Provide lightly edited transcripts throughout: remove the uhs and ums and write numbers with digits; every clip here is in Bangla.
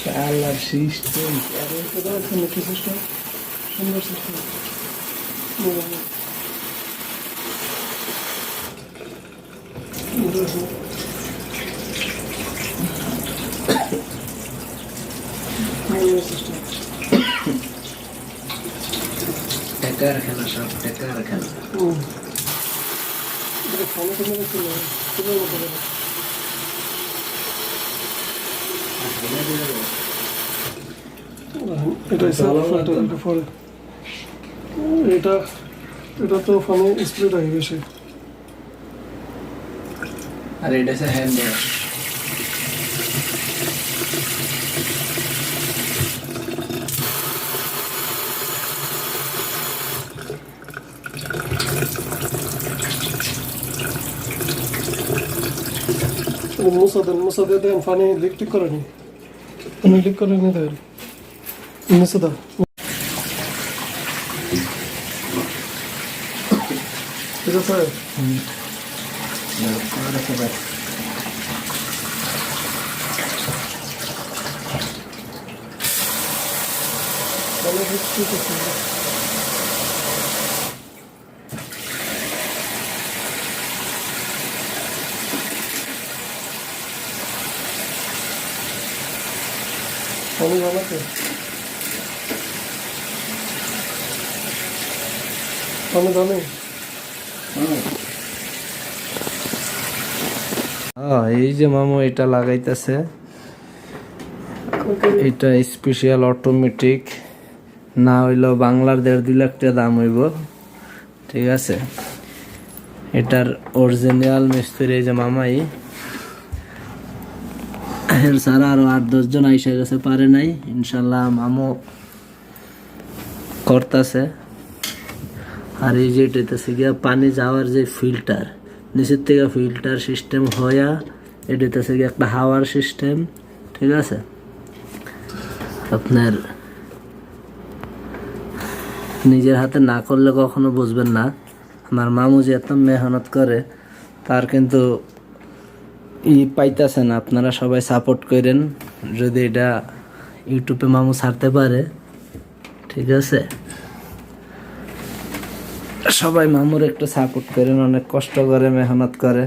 শালার সিস্টেম সুন্দর সিস্টেম। টেকার খেলা, সব টেকার খেলা। এটা তো ফোনে স্প্লিট হয়ে গেছে। আর এটা হচ্ছে হ্যান্ড ওয়াশ। মুসা দিয়ে দেন, পানি লিক টিক করেনি, লিক করেনি দেন মুসা দা। ঠিক আছে। পানি জমাতে পানি জমে। এই যে মামু এটা লাগাইতেছে, এটা স্পেশাল অটোমেটিক, না হইলেও বাংলার 1.5-2 লাখ টাকা দাম হইব। ঠিক আছে, এটার অরিজিনাল মিস্ত্রি এই যে মামাই, সারা আরো 8-10 জন আইসা গেছে, পারে নাই। ইনশাল্লাহ মামু করতেছে। আর এই যে এটাতেছে গিয়া পানি যাওয়ার যে ফিল্টার, নিচের থেকে ফিল্টার সিস্টেম হইয়া এটাতেছে গিয়ে একটা হাওয়ার সিস্টেম। ঠিক আছে, আপনার নিজের হাতে না করলে কখনো বুঝবেন না। আমার মামু যে এত মেহনত করে, তার কিন্তু পাইতেছে না। আপনারা সবাই সাপোর্ট করেন, যদি এটা ইউটিউবে মামু ছাড়তে পারে। ঠিক আছে, সবাই মামুর একটু সাপোর্ট করেন। অনেক কষ্ট করে, মেহনত করে,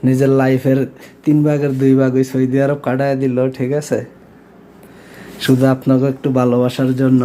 নিজের লাইফের 3 ভাগের 2 ভাগ ওই সৌদি আরব কাটায় দিল। ঠিক আছে, শুধু আপনাকে একটু ভালোবাসার জন্য।